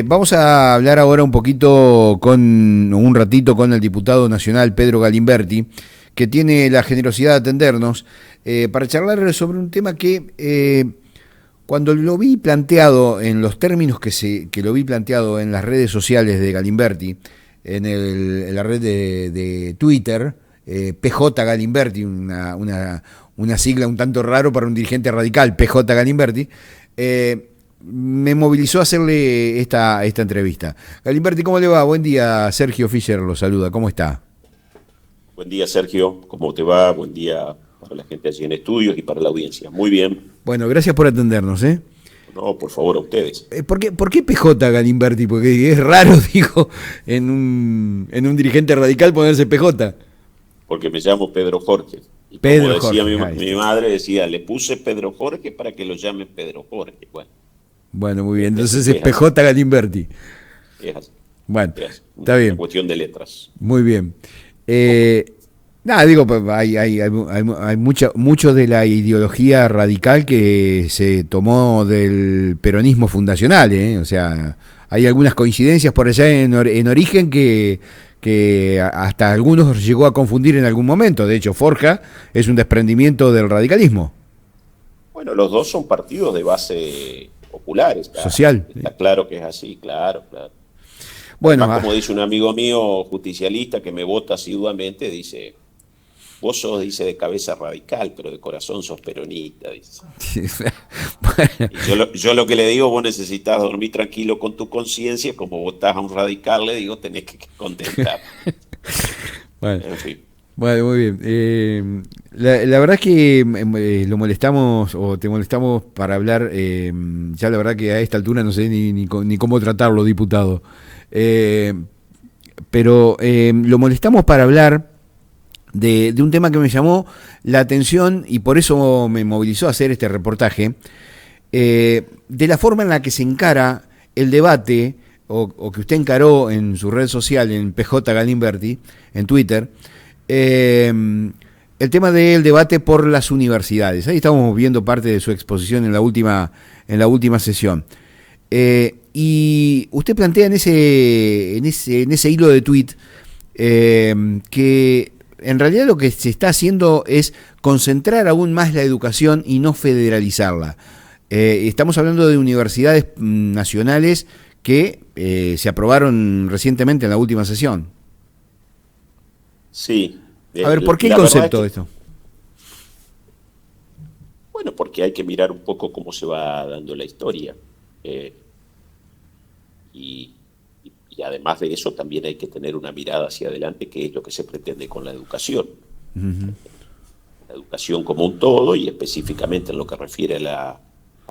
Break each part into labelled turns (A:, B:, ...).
A: Vamos a hablar ahora un ratito con el diputado nacional Pedro Galimberti, que tiene la generosidad de atendernos para charlar sobre un tema que cuando lo vi planteado en los términos que lo vi planteado en las redes sociales de Galimberti, en la red de Twitter, PJ Galimberti, una sigla un tanto raro para un dirigente radical, PJ Galimberti, me movilizó a hacerle esta entrevista. Galimberti, ¿cómo le va? Buen día, Sergio Fischer lo saluda, ¿cómo está?
B: Buen día, Sergio, ¿cómo te va? Buen día para la gente allí en estudios y para la audiencia. Muy bien.
A: Bueno, gracias por atendernos, ¿eh?
B: No, por favor, a ustedes.
A: ¿Por qué PJ Galimberti? Porque es raro, digo, en un dirigente radical ponerse PJ.
B: Porque me llamo Pedro Jorge. Y
A: Pedro
B: como decía
A: Jorge,
B: mi madre, decía, le puse Pedro Jorge para que lo llamen Pedro Jorge.
A: Bueno, muy bien, entonces es PJ Galimberti.
B: Es así.
A: Bueno,
B: Es así.
A: está bien.
B: Una cuestión de letras.
A: Muy bien. Nada, digo, hay mucho de la ideología radical que se tomó del peronismo fundacional, ¿eh? O sea, hay algunas coincidencias por allá en origen que hasta algunos llegó a confundir en algún momento. De hecho, Forja es un desprendimiento del radicalismo.
B: Bueno, los dos son partidos de base popular.
A: Social.
B: Está claro que es así, claro.
A: Bueno,
B: además, como dice un amigo mío justicialista que me vota asiduamente, dice... Vos sos, dice, de cabeza radical, pero de corazón sos peronista, dice. Bueno. Y yo lo que le digo, vos necesitas dormir tranquilo con tu conciencia, como votás a un radical, le digo, tenés que contentar.
A: Bueno,
B: en fin.
A: Bueno, muy bien. La verdad es que lo molestamos, o te molestamos para hablar, ya la verdad que a esta altura no sé ni cómo tratarlo, diputado. Pero lo molestamos para hablar de un tema que me llamó la atención y por eso me movilizó a hacer este reportaje, de la forma en la que se encara el debate, o que usted encaró en su red social, en PJ Galimberti, en Twitter, el tema del debate por las universidades. Ahí estamos viendo parte de su exposición en la última sesión. Y usted plantea en ese hilo de tweet que en realidad lo que se está haciendo es concentrar aún más la educación y no federalizarla. Estamos hablando de universidades nacionales que se aprobaron recientemente en la última sesión.
B: Sí.
A: A ver, ¿por qué el concepto de esto?
B: Bueno, porque hay que mirar un poco cómo se va dando la historia. Y además de eso también hay que tener una mirada hacia adelante, que es lo que se pretende con la educación. Uh-huh. La educación como un todo, y específicamente en lo que refiere a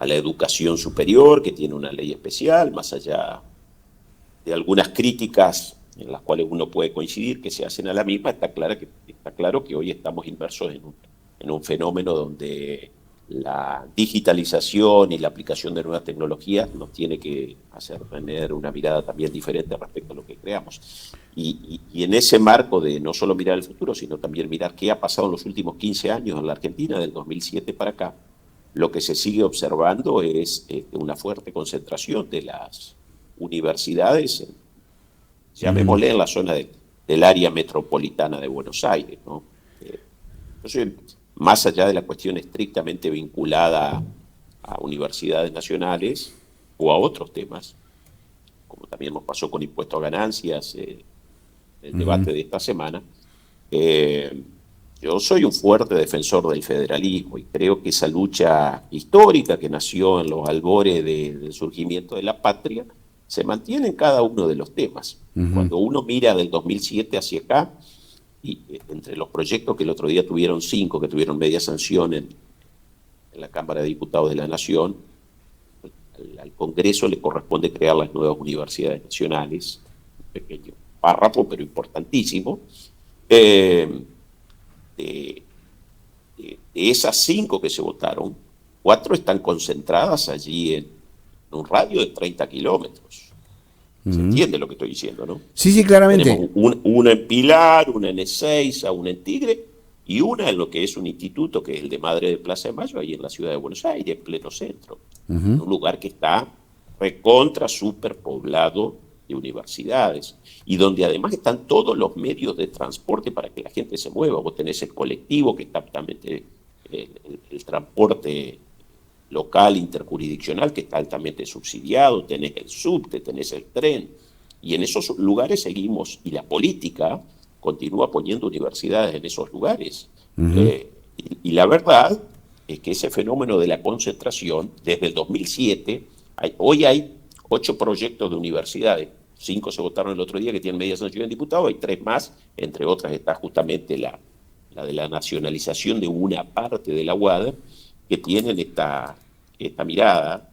B: la educación superior, que tiene una ley especial, más allá de algunas críticas en las cuales uno puede coincidir que se hacen a la misma, está claro que hoy estamos inmersos en un fenómeno donde la digitalización y la aplicación de nuevas tecnologías nos tiene que hacer tener una mirada también diferente respecto a lo que creamos. Y en ese marco de no solo mirar el futuro, sino también mirar qué ha pasado en los últimos 15 años en la Argentina, del 2007 para acá, lo que se sigue observando es una fuerte concentración de las universidades, llamémosle en la zona del área metropolitana de Buenos Aires, ¿no? Entonces, más allá de la cuestión estrictamente vinculada a universidades nacionales o a otros temas, como también nos pasó con impuestos a ganancias, el debate de esta semana, yo soy un fuerte defensor del federalismo y creo que esa lucha histórica que nació en los albores del surgimiento de la patria se mantiene en cada uno de los temas. Cuando uno mira del 2007 hacia acá, y entre los proyectos que el otro día tuvieron 5, que tuvieron media sanción en la Cámara de Diputados de la Nación, al Congreso le corresponde crear las nuevas universidades nacionales, un pequeño párrafo, pero importantísimo. De esas 5 que se votaron, 4 están concentradas allí en un radio de 30 kilómetros. ¿Se entiende lo que estoy diciendo, no?
A: Sí, claramente.
B: Tenemos una en Pilar, una en Ezeiza, una en Tigre, y una en lo que es un instituto, que es el de Madre de Plaza de Mayo, ahí en la ciudad de Buenos Aires, en pleno centro. Un lugar que está recontra superpoblado de universidades, y donde además están todos los medios de transporte para que la gente se mueva. Vos tenés el colectivo, que está altamente, el transporte local, interjurisdiccional, que está altamente subsidiado, tenés el subte, tenés el tren, y en esos lugares seguimos, y la política continúa poniendo universidades en esos lugares. Y la verdad es que ese fenómeno de la concentración, desde el 2007, hoy hay 8 proyectos de universidades, 5 se votaron el otro día que tienen media sanción en diputados, hay 3 más, entre otras está justamente la de la nacionalización de una parte de la UADER, que tienen esta mirada.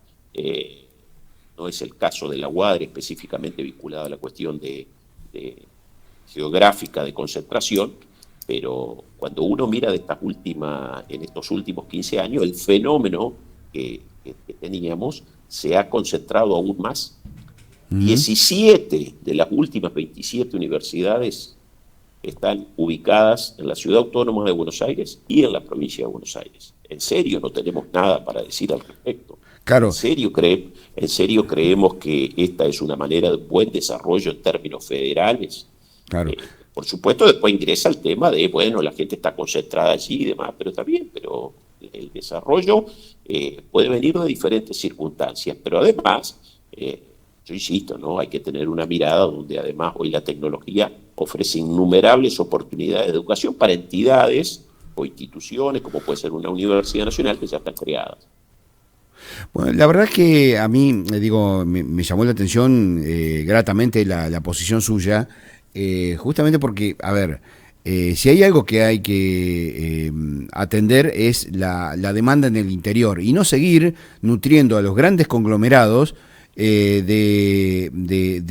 B: No es el caso de la UADER específicamente vinculada a la cuestión de geográfica de concentración, pero cuando uno mira en estos últimos 15 años, el fenómeno que teníamos se ha concentrado aún más. 17 de las últimas 27 universidades están ubicadas en la Ciudad Autónoma de Buenos Aires y en la provincia de Buenos Aires. En serio, no tenemos nada para decir al respecto.
A: Claro.
B: En serio creemos que esta es una manera de buen desarrollo en términos federales.
A: Claro.
B: Por supuesto, después ingresa el tema de, bueno, la gente está concentrada allí y demás, pero está bien, pero el desarrollo puede venir de diferentes circunstancias. Pero además, yo insisto, ¿no? Hay que tener una mirada donde además hoy la tecnología ofrece innumerables oportunidades de educación para entidades o instituciones, como puede ser una universidad nacional, que ya están creadas.
A: Bueno, la verdad es que a mí, me llamó la atención gratamente la posición suya, justamente porque, a ver, si hay algo que hay que atender es la demanda en el interior y no seguir nutriendo a los grandes conglomerados de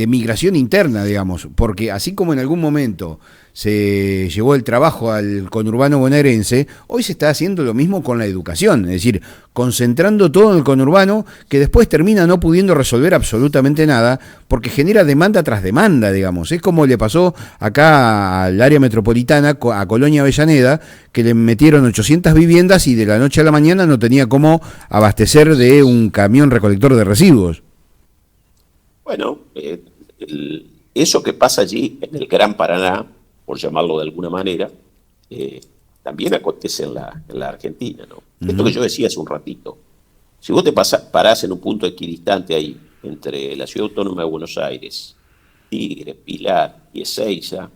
A: migración interna, digamos, porque así como en algún momento se llevó el trabajo al conurbano bonaerense, hoy se está haciendo lo mismo con la educación, es decir, concentrando todo en el conurbano, que después termina no pudiendo resolver absolutamente nada, porque genera demanda tras demanda, digamos. Es como le pasó acá al área metropolitana, a Colonia Avellaneda, que le metieron 800 viviendas y de la noche a la mañana no tenía cómo abastecer de un camión recolector de residuos.
B: Bueno, eso que pasa allí en el Gran Paraná, por llamarlo de alguna manera, también acontece en la Argentina, ¿no? Esto que yo decía hace un ratito. Si vos te parás en un punto equidistante ahí, entre la Ciudad Autónoma de Buenos Aires, Tigre, Pilar y Ezeiza,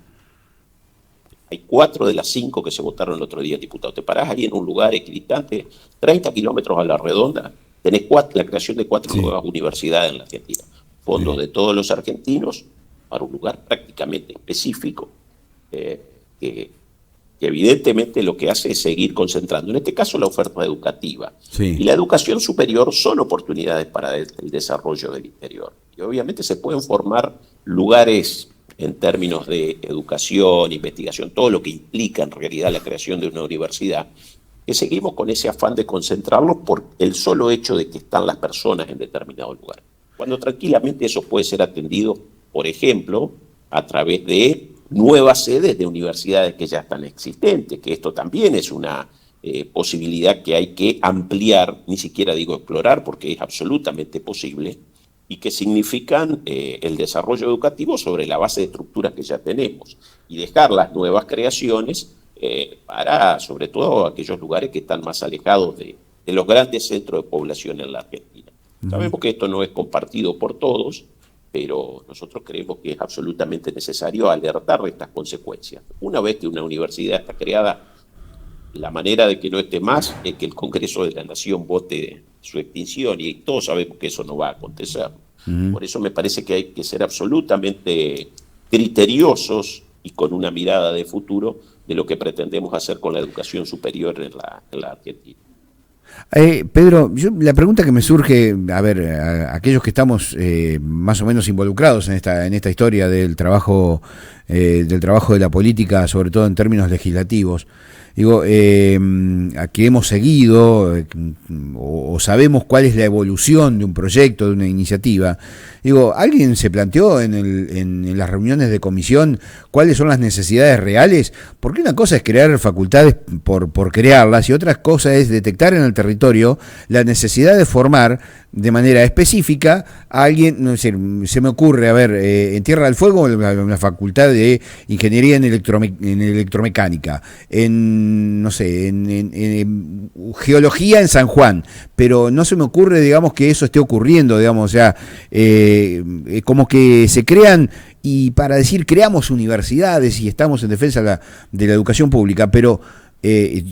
B: hay 4 de las 5 que se votaron el otro día, diputado. Te parás ahí en un lugar equidistante, 30 kilómetros a la redonda, tenés la creación de 4 nuevas universidades en la Argentina. Fondos de todos los argentinos para un lugar prácticamente específico, que evidentemente lo que hace es seguir concentrando, en este caso, la oferta educativa. Y la educación superior son oportunidades para el desarrollo del interior. Y obviamente se pueden formar lugares en términos de educación, investigación, todo lo que implica en realidad la creación de una universidad, que seguimos con ese afán de concentrarlos por el solo hecho de que están las personas en determinado lugar. Cuando tranquilamente eso puede ser atendido, por ejemplo, a través de nuevas sedes de universidades que ya están existentes, que esto también es una posibilidad que hay que ampliar, ni siquiera digo explorar, porque es absolutamente posible, y que significan el desarrollo educativo sobre la base de estructuras que ya tenemos, y dejar las nuevas creaciones para, sobre todo, aquellos lugares que están más alejados de los grandes centros de población en la Argentina. Sabemos que esto no es compartido por todos, pero nosotros creemos que es absolutamente necesario alertar de estas consecuencias. Una vez que una universidad está creada, la manera de que no esté más es que el Congreso de la Nación vote su extinción, y todos sabemos que eso no va a acontecer. Por eso me parece que hay que ser absolutamente criteriosos y con una mirada de futuro de lo que pretendemos hacer con la educación superior en la Argentina.
A: Pedro, la pregunta que me surge, a ver, aquellos que estamos más o menos involucrados en esta historia del trabajo de la política, sobre todo en términos legislativos, digo, a que hemos seguido o sabemos cuál es la evolución de un proyecto, de una iniciativa. Digo, ¿alguien se planteó en las reuniones de comisión cuáles son las necesidades reales? Porque una cosa es crear facultades por crearlas y otra cosa es detectar en el territorio la necesidad de formar de manera específica a alguien, no sé, se me ocurre, a ver, en Tierra del Fuego, en la Facultad de Ingeniería en Electromecánica, en, no sé, en Geología en San Juan, pero no se me ocurre, digamos, que eso esté ocurriendo, digamos, o sea, como que se crean, y para decir, creamos universidades y estamos en defensa de la educación pública, pero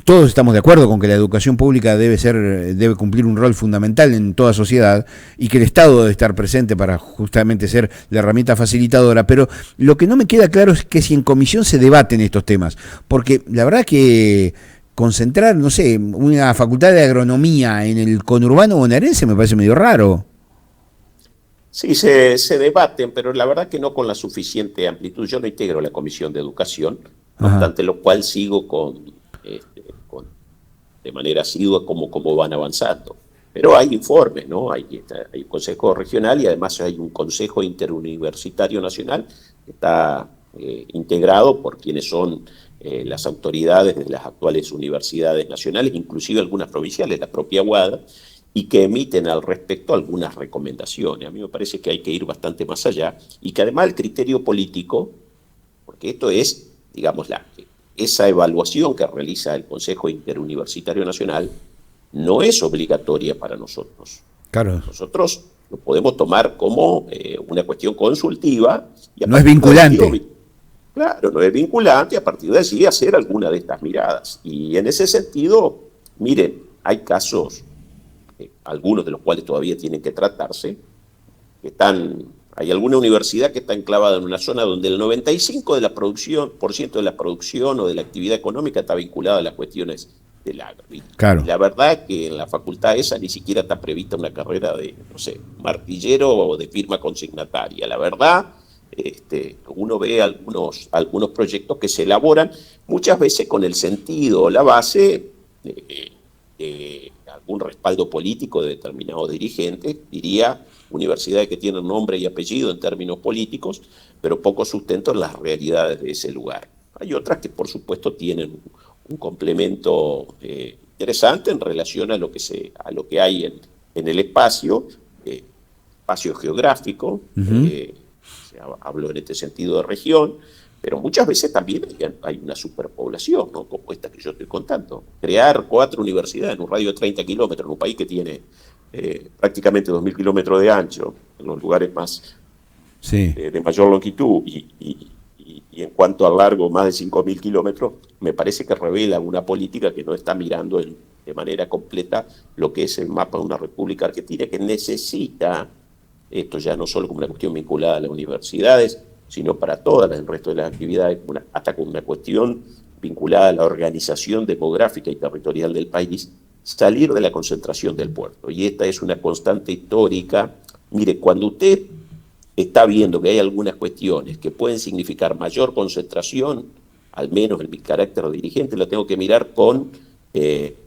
A: todos estamos de acuerdo con que la educación pública debe cumplir un rol fundamental en toda sociedad y que el Estado debe estar presente para justamente ser la herramienta facilitadora, pero lo que no me queda claro es que si en comisión se debaten estos temas, porque la verdad que concentrar, no sé, una facultad de agronomía en el conurbano bonaerense me parece medio raro.
B: Sí, se debaten, pero la verdad que no con la suficiente amplitud. Yo no integro la Comisión de Educación, no obstante lo cual sigo de manera asidua cómo van avanzando. Pero hay informes, ¿no? Hay un consejo regional y además hay un consejo interuniversitario nacional que está integrado por quienes son las autoridades de las actuales universidades nacionales, inclusive algunas provinciales, la propia UADA, y que emiten al respecto algunas recomendaciones. A mí me parece que hay que ir bastante más allá y que además el criterio político, porque esto es, digamos, esa evaluación que realiza el Consejo Interuniversitario Nacional no es obligatoria para nosotros.
A: Claro.
B: Nosotros lo podemos tomar como una cuestión consultiva. Y
A: no es vinculante.
B: Claro, no es vinculante, a partir de allí hacer alguna de estas miradas. Y en ese sentido, miren, hay casos, algunos de los cuales todavía tienen que tratarse, hay alguna universidad que está enclavada en una zona donde el 95% de la producción o de la actividad económica está vinculada a las cuestiones del agro.
A: Claro.
B: Y la verdad es que en la facultad esa ni siquiera está prevista una carrera de, no sé, martillero o de firma consignataria. La verdad, uno ve algunos proyectos que se elaboran muchas veces con el sentido o la base de algún respaldo político de determinados dirigentes, diría universidades que tienen nombre y apellido en términos políticos, pero poco sustento en las realidades de ese lugar. Hay otras que por supuesto tienen un complemento interesante en relación a lo que hay en el espacio geográfico, hablo en este sentido de región, pero muchas veces también hay una superpoblación, ¿no? Como esta que yo estoy contando. Crear 4 universidades en un radio de 30 kilómetros, en un país que tiene prácticamente 2.000 kilómetros de ancho, en los lugares más de mayor longitud, y en cuanto al largo, más de 5.000 kilómetros, me parece que revela una política que no está mirando de manera completa lo que es el mapa de una República Argentina, que necesita, esto ya no solo como una cuestión vinculada a las universidades, sino para todas el resto de las actividades, hasta con una cuestión vinculada a la organización demográfica y territorial del país, salir de la concentración del puerto. Y esta es una constante histórica. Mire, cuando usted está viendo que hay algunas cuestiones que pueden significar mayor concentración, al menos en mi carácter de dirigente, lo tengo que mirar con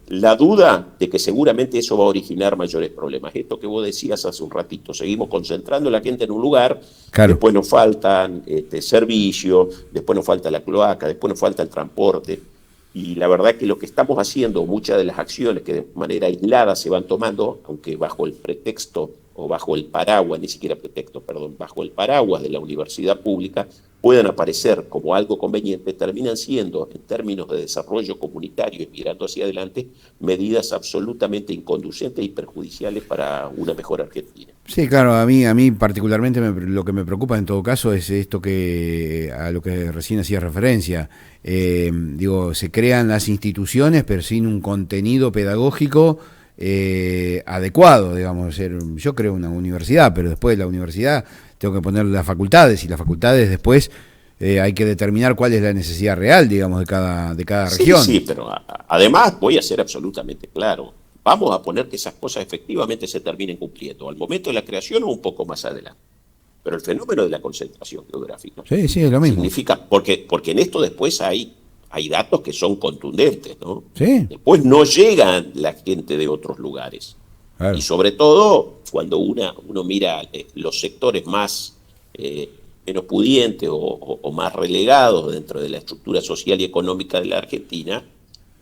B: la duda de que seguramente eso va a originar mayores problemas. Esto que vos decías hace un ratito, seguimos concentrando a la gente en un lugar, claro. Después nos faltan servicios, después nos falta la cloaca, después nos falta el transporte, y la verdad es que lo que estamos haciendo, muchas de las acciones que de manera aislada se van tomando, aunque bajo el pretexto o bajo el paraguas, ni siquiera pretexto, perdón, bajo el paraguas de la universidad pública, puedan aparecer como algo conveniente, terminan siendo, en términos de desarrollo comunitario y mirando hacia adelante, medidas absolutamente inconducentes y perjudiciales para una mejor Argentina.
A: Sí, claro, a mí particularmente lo que me preocupa en todo caso es esto a lo que recién hacía referencia. Se crean las instituciones, pero sin un contenido pedagógico adecuado, digamos. Yo creo una universidad, pero después de la universidad tengo que poner las facultades, y las facultades después hay que determinar cuál es la necesidad real, digamos, de cada región.
B: Sí, pero además voy a ser absolutamente claro. Vamos a poner que esas cosas efectivamente se terminen cumpliendo al momento de la creación o un poco más adelante. Pero el fenómeno de la concentración geográfica
A: sí, es lo mismo.
B: Significa, porque en esto después hay datos que son contundentes, ¿no?
A: Sí.
B: Después no llegan la gente de otros lugares. Claro. Y sobre todo, cuando uno mira los sectores menos pudientes o más relegados dentro de la estructura social y económica de la Argentina,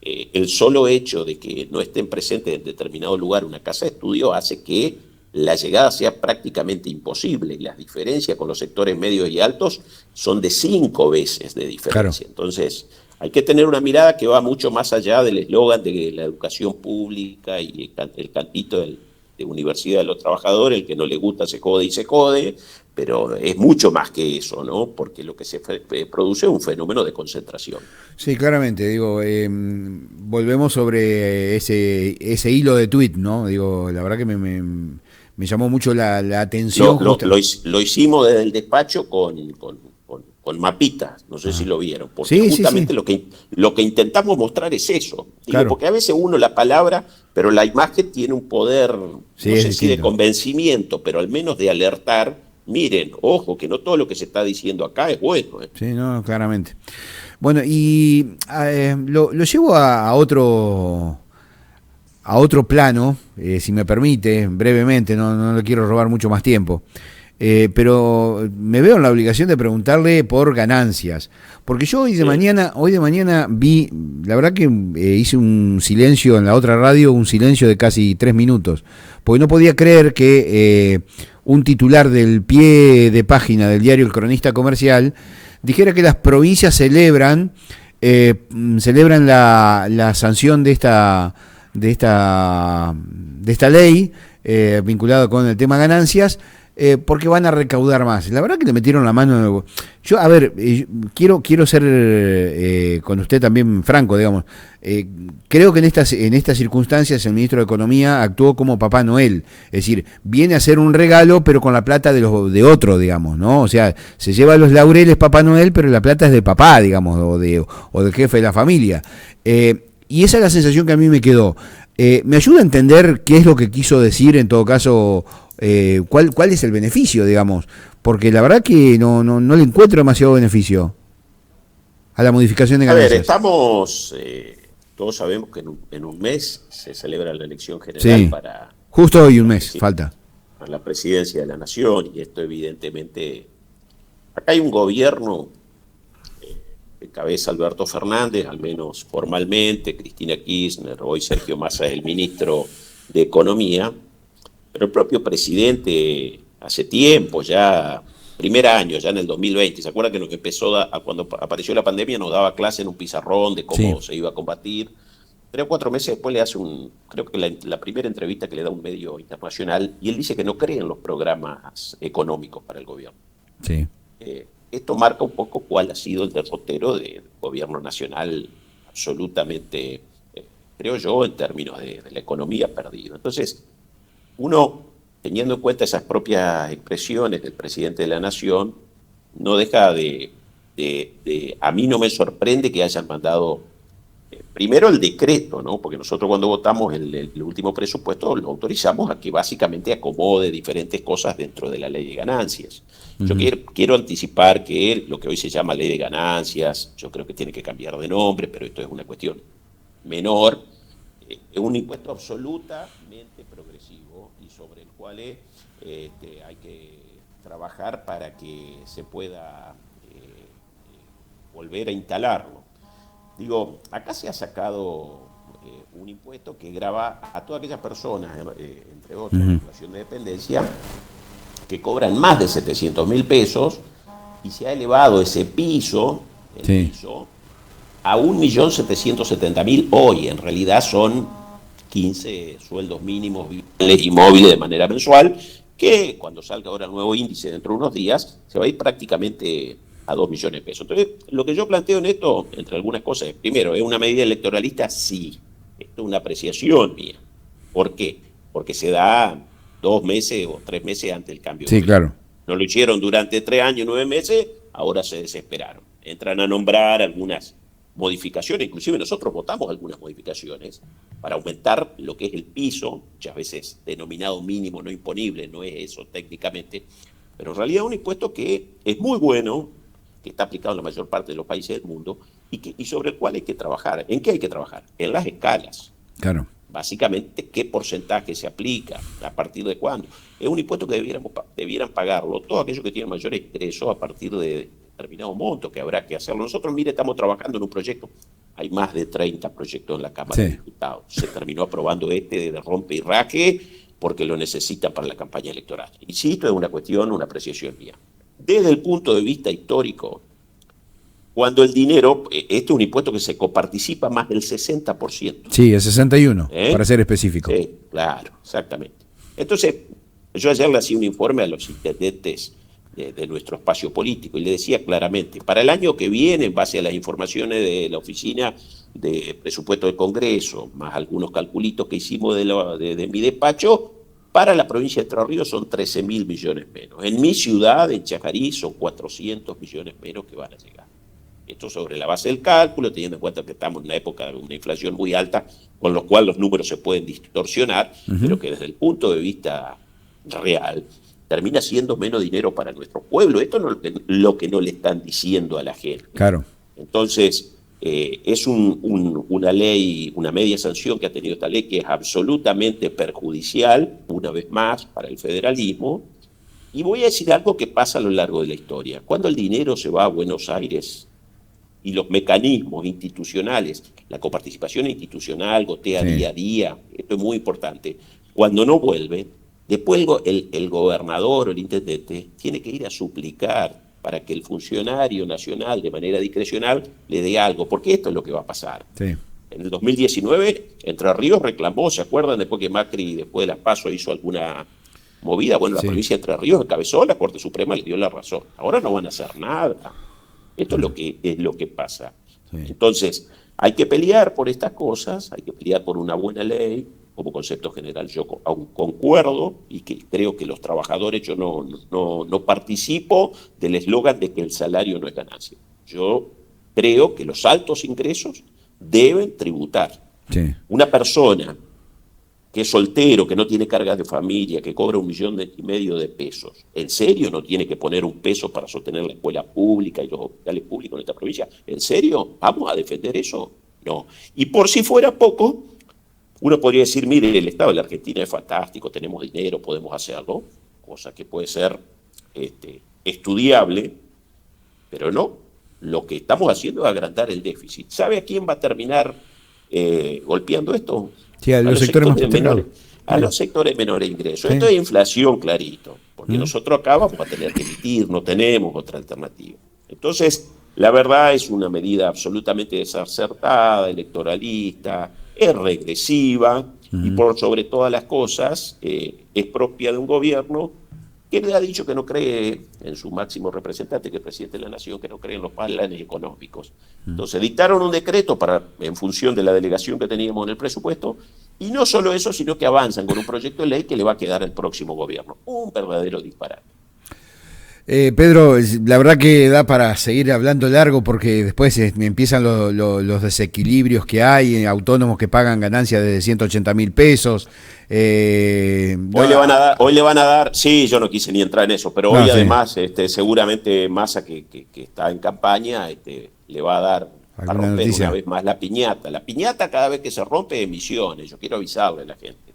B: el solo hecho de que no estén presentes en determinado lugar una casa de estudio hace que la llegada sea prácticamente imposible y las diferencias con los sectores medios y altos son de 5 veces de diferencia.
A: Claro.
B: Entonces, hay que tener una mirada que va mucho más allá del eslogan de la educación pública y el cantito de Universidad de los Trabajadores, el que no le gusta se jode y se jode, pero es mucho más que eso, ¿no? Porque lo que se produce es un fenómeno de concentración.
A: Sí, claramente, digo, volvemos sobre ese hilo de tuit, ¿no? Digo, la verdad que me llamó mucho la atención.
B: Lo hicimos desde el despacho con mapitas, no sé si lo vieron, porque
A: Sí,
B: justamente
A: sí.
B: lo que intentamos mostrar es eso. Digo,
A: Claro.
B: porque a veces uno la palabra, pero la imagen tiene un poder,
A: Sí,
B: no
A: es
B: sé si de
A: distinto.
B: convencimiento, pero al menos de alertar. Miren, ojo, que no todo lo que se está diciendo acá es bueno.
A: Sí, no, claramente. Bueno, y lo llevo a otro plano, si me permite, brevemente, no le quiero robar mucho más tiempo. Pero me veo en la obligación de preguntarle por ganancias, porque yo hoy de mañana vi, la verdad que hice un silencio en la otra radio, un silencio de casi 3 minutos, porque no podía creer que un titular del pie de página del diario El Cronista Comercial dijera que las provincias celebran la sanción de esta ley vinculada con el tema ganancias, porque van a recaudar más. La verdad que le metieron la mano. Yo, a ver, quiero ser con usted también franco, digamos. Creo que en estas circunstancias el ministro de Economía actuó como Papá Noel. Es decir, viene a hacer un regalo, pero con la plata de otro, digamos, ¿no? O sea, se lleva los laureles Papá Noel, pero la plata es de papá, digamos, o del jefe de la familia. Y esa es la sensación que a mí me quedó. ¿Me ayuda a entender qué es lo que quiso decir, en todo caso, cuál es el beneficio, digamos? Porque la verdad que no le encuentro demasiado beneficio a la modificación de
B: A ver,
A: ganancias.
B: todos sabemos que en un mes se celebra la elección general
A: Sí, justo hoy un mes, falta.
B: para la presidencia de la Nación, y esto evidentemente, acá hay un gobierno que encabeza Alberto Fernández, al menos formalmente, Cristina Kirchner, hoy Sergio Massa es el ministro de Economía, pero el propio presidente hace tiempo, ya primer año, ya en el 2020, ¿se acuerda que nos empezó cuando apareció la pandemia nos daba clase en un pizarrón de cómo se iba a combatir? 3 o 4 meses después le hace creo que la primera entrevista que le da un medio internacional, y él dice que no cree en los programas económicos para el gobierno.
A: Sí.
B: Esto marca un poco cuál ha sido el derrotero del gobierno nacional, absolutamente, creo yo, en términos de la economía perdido. Entonces, uno, teniendo en cuenta esas propias expresiones del presidente de la Nación, no deja a mí no me sorprende que hayan mandado primero el decreto, ¿no? Porque nosotros cuando votamos el último presupuesto lo autorizamos a que básicamente acomode diferentes cosas dentro de la ley de ganancias. Yo quiero anticipar que lo que hoy se llama ley de ganancias, yo creo que tiene que cambiar de nombre, pero esto es una cuestión menor. Es un impuesto absolutamente progresivo y sobre el cual hay que trabajar para que se pueda volver a instalarlo. Digo, acá se ha sacado un impuesto que grava a todas aquellas personas, entre otras, en situación de dependencia, que cobran más de 700.000 pesos, y se ha elevado ese piso, piso, a 1.770.000 hoy. En realidad son 15 sueldos mínimos vivibles y móviles de manera mensual, que cuando salga ahora el nuevo índice dentro de unos días, se va a ir prácticamente a 2 millones de pesos. Entonces, lo que yo planteo en esto, entre algunas cosas, es, primero, ¿es una medida electoralista? Sí. Esto es una apreciación mía. ¿Por qué? Porque se da 2 meses o 3 meses antes del cambio.
A: Sí, claro.
B: No lo hicieron durante 3 años, 9 meses, ahora se desesperaron. Entran a nombrar algunas modificaciones, inclusive nosotros votamos algunas modificaciones para aumentar lo que es el piso, muchas veces denominado mínimo no imponible, no es eso técnicamente, pero en realidad es un impuesto que es muy bueno, que está aplicado en la mayor parte de los países del mundo y sobre el cual hay que trabajar. ¿En qué hay que trabajar? En las escalas.
A: Claro.
B: Básicamente, ¿qué porcentaje se aplica? ¿A partir de cuándo? Es un impuesto que debieran pagarlo todos aquellos que tienen mayores ingresos a partir de determinado monto, que habrá que hacerlo. Nosotros, mire, estamos trabajando en un proyecto. Hay más de 30 proyectos en la Cámara de Diputados. Se terminó aprobando de rompe y raje, porque lo necesitan para la campaña electoral. Insisto, es una cuestión, una apreciación mía. Desde el punto de vista histórico, cuando el dinero, este es un impuesto que se coparticipa más del 60%.
A: Sí, el 61, para ser específico.
B: Sí, claro, exactamente. Entonces, yo ayer le hacía un informe a los intendentes de nuestro espacio político y le decía claramente, para el año que viene, en base a las informaciones de la Oficina de Presupuesto del Congreso, más algunos calculitos que hicimos de mi despacho, para la provincia de Entre Ríos son 13.000 millones menos. En mi ciudad, en Chajarí, son 400 millones menos que van a llegar. Esto sobre la base del cálculo, teniendo en cuenta que estamos en una época de una inflación muy alta, con lo cual los números se pueden distorsionar, pero que desde el punto de vista real termina siendo menos dinero para nuestro pueblo. Esto no es lo que no le están diciendo a la gente.
A: Claro.
B: Entonces, es una ley, una media sanción que ha tenido esta ley que es absolutamente perjudicial, una vez más, para el federalismo. Y voy a decir algo que pasa a lo largo de la historia. Cuando el dinero se va a Buenos Aires y los mecanismos institucionales, la coparticipación institucional gotea día a día, esto es muy importante, cuando no vuelve, después el gobernador o el intendente tiene que ir a suplicar para que el funcionario nacional de manera discrecional le dé algo, porque esto es lo que va a pasar.
A: Sí.
B: En el 2019, Entre Ríos reclamó, ¿se acuerdan? Después que Macri, después de las PASO, hizo alguna movida, bueno, la provincia de Entre Ríos encabezó, la Corte Suprema le dio la razón. Ahora no van a hacer nada. Esto es lo que pasa. Sí. Entonces, hay que pelear por estas cosas, hay que pelear por una buena ley. Como concepto general yo aún concuerdo y que creo que los trabajadores, yo no participo del eslogan de que el salario no es ganancia. Yo creo que los altos ingresos deben tributar.
A: Sí.
B: Una persona que es soltero, que no tiene cargas de familia, que cobra 1,5 millones de pesos, ¿en serio no tiene que poner un peso para sostener la escuela pública y los hospitales públicos en esta provincia? ¿En serio? ¿Vamos a defender eso? No. Y por si fuera poco, uno podría decir, mire, el Estado de la Argentina es fantástico, tenemos dinero, podemos hacerlo, cosa que puede ser estudiable, pero no. Lo que estamos haciendo es agrandar el déficit. ¿Sabe a quién va a terminar golpeando esto?
A: Sí, a los sectores más
B: menores, a los sectores menores de ingresos. Sí. Esto es inflación clarito, porque nosotros acá vamos a tener que emitir, no tenemos otra alternativa. Entonces, la verdad es una medida absolutamente desacertada, electoralista, es regresiva y por sobre todas las cosas es propia de un gobierno que le ha dicho que no cree en su máximo representante, que es el presidente de la Nación, que no cree en los planes económicos. Entonces dictaron un decreto en función de la delegación que teníamos en el presupuesto, y no solo eso, sino que avanzan con un proyecto de ley que le va a quedar al próximo gobierno. Un verdadero disparate.
A: Pedro, la verdad que da para seguir hablando largo porque después empiezan los desequilibrios que hay, autónomos que pagan ganancias de 180.000 pesos.
B: Hoy le van a dar, sí, yo no quise ni entrar en eso, pero hoy además seguramente Massa, que está en campaña, le va a dar a romper noticia? Una vez más la piñata. La piñata cada vez que se rompe emisiones, yo quiero avisarle a la gente.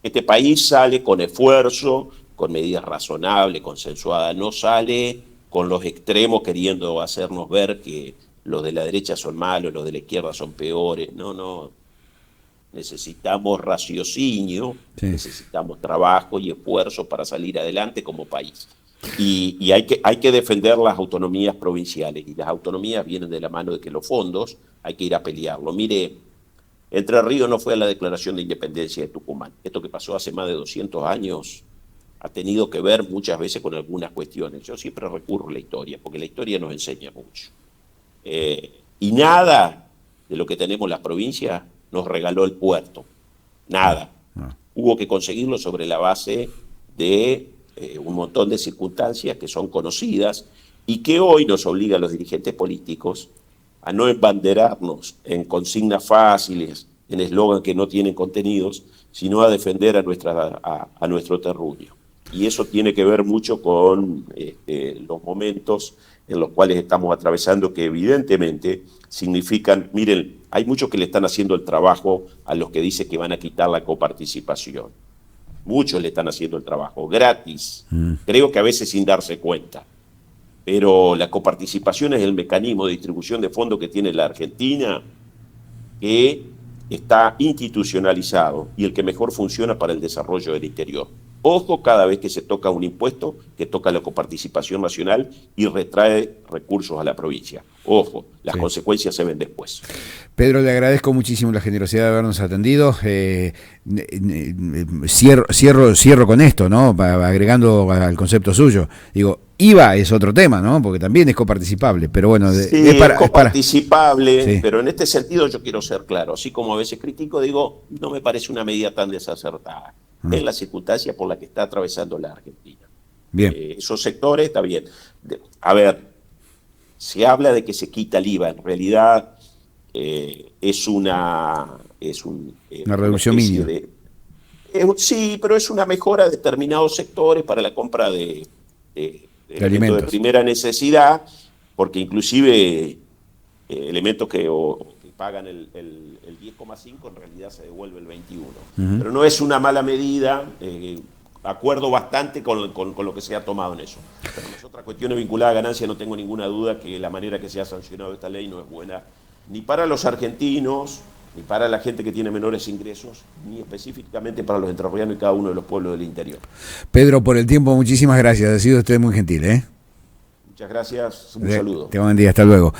B: Este país sale con esfuerzo, con medidas razonables, consensuadas, no sale con los extremos queriendo hacernos ver que los de la derecha son malos, los de la izquierda son peores. No. Necesitamos raciocinio, necesitamos trabajo y esfuerzo para salir adelante como país. Y hay que defender las autonomías provinciales, y las autonomías vienen de la mano de que los fondos hay que ir a pelearlo. Mire, Entre Ríos no fue a la declaración de independencia de Tucumán. Esto que pasó hace más de 200 años ha tenido que ver muchas veces con algunas cuestiones. Yo siempre recurro a la historia, porque la historia nos enseña mucho. Y nada de lo que tenemos las provincias nos regaló el puerto. Nada. Hubo que conseguirlo sobre la base de un montón de circunstancias que son conocidas y que hoy nos obliga a los dirigentes políticos a no embanderarnos en consignas fáciles, en eslogan que no tienen contenidos, sino a defender a nuestro terruño. Y eso tiene que ver mucho con los momentos en los cuales estamos atravesando, que evidentemente significan, miren, hay muchos que le están haciendo el trabajo a los que dicen que van a quitar la coparticipación. Muchos le están haciendo el trabajo gratis, creo que a veces sin darse cuenta. Pero la coparticipación es el mecanismo de distribución de fondos que tiene la Argentina, que está institucionalizado y el que mejor funciona para el desarrollo del interior. Ojo cada vez que se toca un impuesto que toca la coparticipación nacional y retrae recursos a la provincia. Ojo, las consecuencias se ven después.
A: Pedro, le agradezco muchísimo la generosidad de habernos atendido. Cierro con esto, ¿no? Agregando al concepto suyo. Digo, IVA es otro tema, ¿no? Porque también es coparticipable, pero bueno,
B: sí, es coparticipable, sí. Pero en este sentido yo quiero ser claro. Así como a veces critico, digo, no me parece una medida tan desacertada. En la circunstancia por la que está atravesando la Argentina.
A: Bien.
B: Esos sectores, está bien. A ver, se habla de que se quita el IVA, en realidad es una
A: reducción mínima.
B: Sí, pero es una mejora de determinados sectores para la compra de elementos de primera necesidad, porque inclusive elementos que pagan el 10,5, en realidad se devuelve el 21. Pero no es una mala medida, acuerdo bastante con lo que se ha tomado en eso. Pero las otras cuestiones vinculadas a ganancia, no tengo ninguna duda que la manera que se ha sancionado esta ley no es buena, ni para los argentinos, ni para la gente que tiene menores ingresos, ni específicamente para los entrerrianos y cada uno de los pueblos del interior.
A: Pedro, por el tiempo, muchísimas gracias. Ha sido usted muy gentil, ¿eh?
B: Muchas gracias, un saludo.
A: Te buen día, hasta luego.